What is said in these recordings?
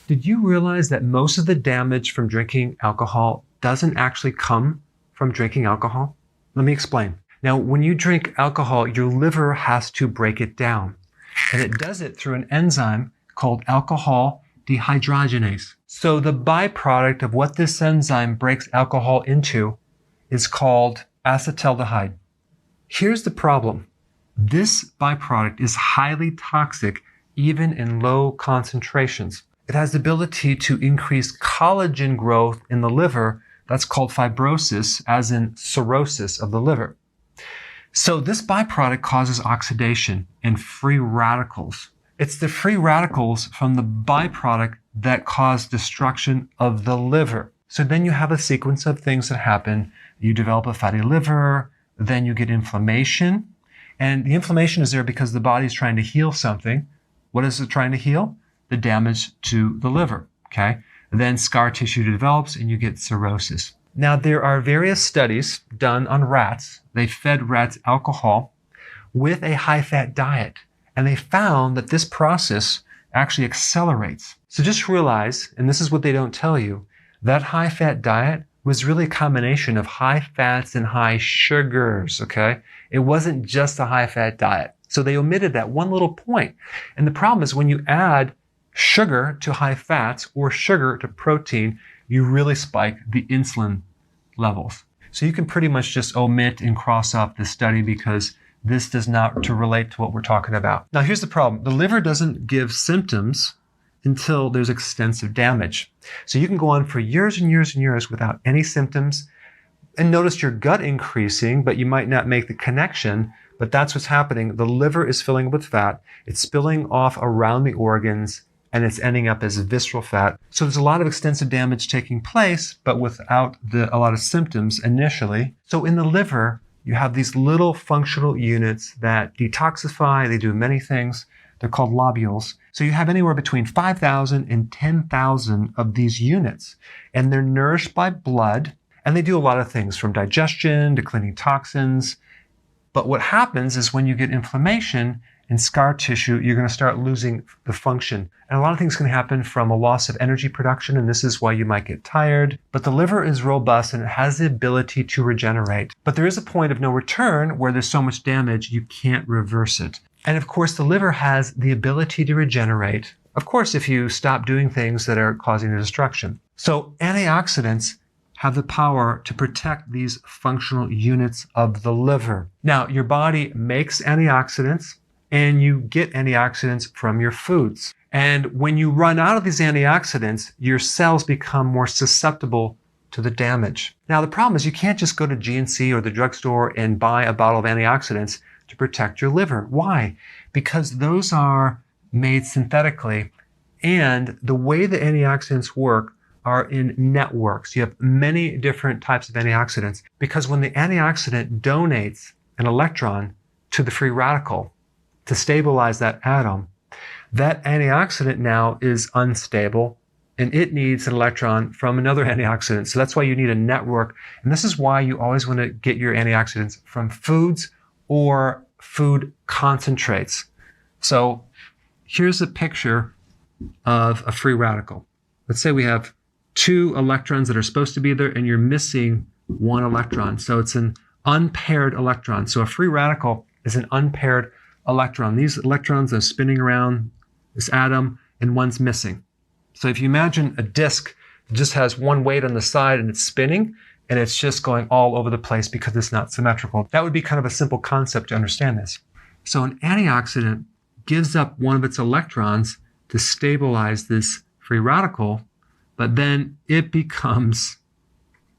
Did you realize that most of the damage from drinking alcohol doesn't actually come from drinking alcohol? Let me explain. Now, when you drink alcohol, your liver has to break it down. And it does it through an enzyme called alcohol dehydrogenase. So the byproduct of what this enzyme breaks alcohol into is called acetaldehyde. Here's the problem. This byproduct is highly toxic even in low concentrations. It has the ability to increase collagen growth in the liver. That's called fibrosis, as in cirrhosis of the liver. So this byproduct causes oxidation and free radicals. It's the free radicals from the byproduct that cause destruction of the liver. So then you have a sequence of things that happen. You develop a fatty liver, then you get inflammation. And the inflammation is there because the body's trying to heal something. What is it trying to heal? The damage to the liver, okay? Then scar tissue develops and you get cirrhosis. Now, there are various studies done on rats. They fed rats alcohol with a high-fat diet, and they found that this process actually accelerates. So just realize, and this is what they don't tell you, that high-fat diet was really a combination of high fats and high sugars, okay? It wasn't just a high-fat diet. So they omitted that one little point. And the problem is when you add sugar to high fats or sugar to protein, you really spike the insulin levels. So you can pretty much just omit and cross off this study because this does not relate to what we're talking about. Now, here's the problem. The liver doesn't give symptoms until there's extensive damage. So you can go on for years and years and years without any symptoms and notice your gut increasing, but you might not make the connection. But that's what's happening. The liver is filling with fat. It's spilling off around the organs, and it's ending up as visceral fat. So there's a lot of extensive damage taking place, but without a lot of symptoms initially. So in the liver, you have these little functional units that detoxify. They do many things. They're called lobules. So you have anywhere between 5,000 and 10,000 of these units, and they're nourished by blood, and they do a lot of things from digestion to cleaning toxins. But what happens is when you get inflammation and scar tissue, you're going to start losing the function. And a lot of things can happen from a loss of energy production, and this is why you might get tired. But the liver is robust and it has the ability to regenerate. But there is a point of no return where there's so much damage, you can't reverse it. And of course, the liver has the ability to regenerate. Of course, if you stop doing things that are causing the destruction. So antioxidants have the power to protect these functional units of the liver. Now, your body makes antioxidants, and you get antioxidants from your foods. And when you run out of these antioxidants, your cells become more susceptible to the damage. Now, the problem is you can't just go to GNC or the drugstore and buy a bottle of antioxidants to protect your liver. Why? Because those are made synthetically, and the way the antioxidants work are in networks. You have many different types of antioxidants because when the antioxidant donates an electron to the free radical to stabilize that atom, that antioxidant now is unstable and it needs an electron from another antioxidant. So that's why you need a network. And this is why you always want to get your antioxidants from foods or food concentrates. So here's a picture of a free radical. Let's say we have 2 electrons that are supposed to be there and you're missing 1 electron. So it's an unpaired electron. So a free radical is an unpaired electron. These electrons are spinning around this atom and one's missing. So if you imagine a disk that just has one weight on the side and it's spinning and it's just going all over the place because it's not symmetrical. That would be kind of a simple concept to understand this. So an antioxidant gives up one of its electrons to stabilize this free radical, but then it becomes,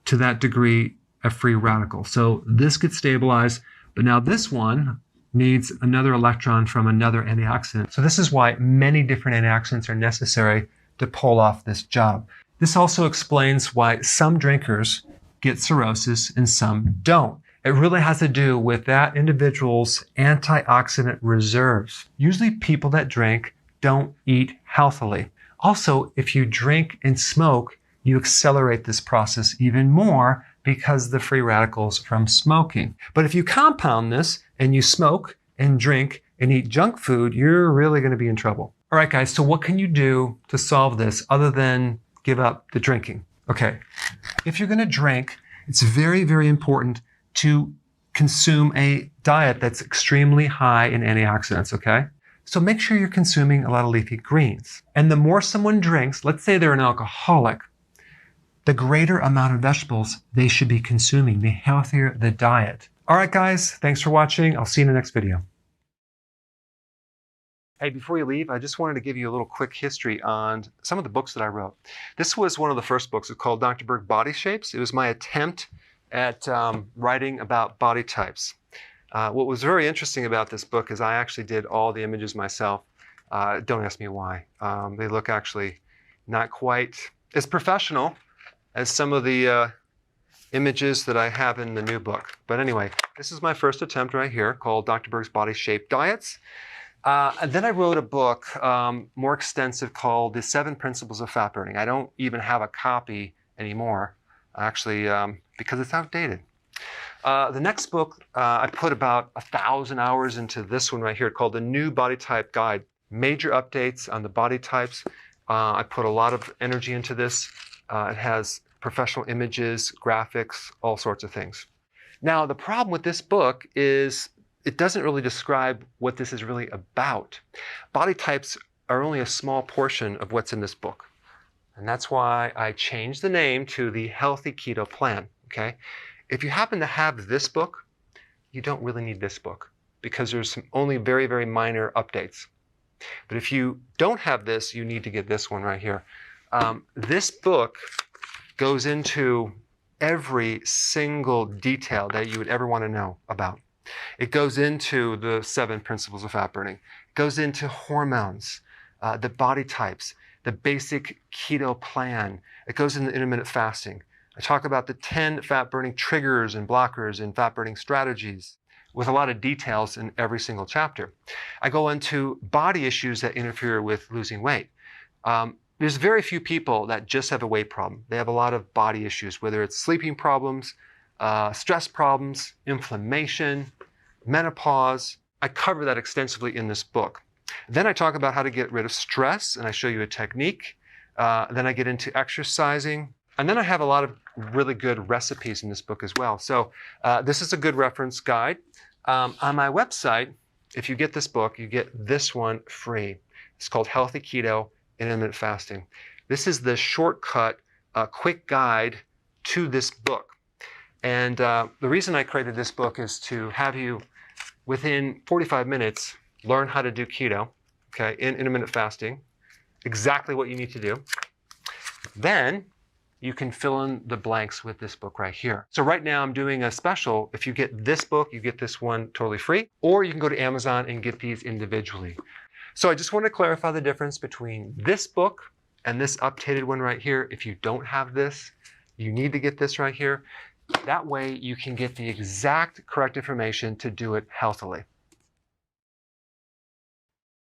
to that degree, a free radical. So this gets stabilized, but now this one needs another electron from another antioxidant. So this is why many different antioxidants are necessary to pull off this job. This also explains why some drinkers get cirrhosis and some don't. It really has to do with that individual's antioxidant reserves. Usually people that drink don't eat healthily. Also, if you drink and smoke, you accelerate this process even more because of the free radicals from smoking. But if you compound this and you smoke and drink and eat junk food, you're really going to be in trouble. All right, guys, so what can you do to solve this other than give up the drinking? Okay, if you're going to drink, it's very, very important to consume a diet that's extremely high in antioxidants, okay? So make sure you're consuming a lot of leafy greens. And the more someone drinks, let's say they're an alcoholic, the greater amount of vegetables they should be consuming, the healthier the diet. All right, guys, thanks for watching. I'll see you in the next video. Hey, before you leave, I just wanted to give you a little quick history on some of the books that I wrote. This was one of the first books. It's called Dr. Berg Body Shapes. It was my attempt at writing about body types. What was very interesting about this book is I actually did all the images myself. Don't ask me why. They look actually not quite as professional as some of the images that I have in the new book. But anyway, this is my first attempt right here called Dr. Berg's Body Shape Diets. And then I wrote a book more extensive called The 7 Principles of Fat Burning. I don't even have a copy anymore, actually, because it's outdated. The next book, I put about 1,000 hours into this one right here called The New Body Type Guide. Major updates on the body types. I put a lot of energy into this. It has professional images, graphics, all sorts of things. Now, the problem with this book is it doesn't really describe what this is really about. Body types are only a small portion of what's in this book. And that's why I changed the name to the Healthy Keto Plan, okay? If you happen to have this book, you don't really need this book because there's only very, very minor updates. But if you don't have this, you need to get this one right here. This book goes into every single detail that you would ever want to know about. It goes into the 7 principles of fat burning. It goes into hormones, the body types, the basic keto plan. It goes into intermittent fasting. I talk about the 10 fat burning triggers and blockers and fat burning strategies with a lot of details in every single chapter. I go into body issues that interfere with losing weight. There's very few people that just have a weight problem. They have a lot of body issues, whether it's sleeping problems, stress problems, inflammation, menopause. I cover that extensively in this book. Then I talk about how to get rid of stress, and I show you a technique. Then I get into exercising. And then I have a lot of really good recipes in this book as well. So this is a good reference guide. On my website, if you get this book, you get this one free. It's called Healthy Keto and Intermittent Fasting. This is the shortcut, quick guide to this book. And the reason I created this book is to have you, within 45 minutes, learn how to do keto, okay, in intermittent fasting, exactly what you need to do. Then you can fill in the blanks with this book right here. So right now I'm doing a special. If you get this book, you get this one totally free, or you can go to Amazon and get these individually. So I just want to clarify the difference between this book and this updated one right here. If you don't have this, you need to get this right here. That way you can get the exact correct information to do it healthily.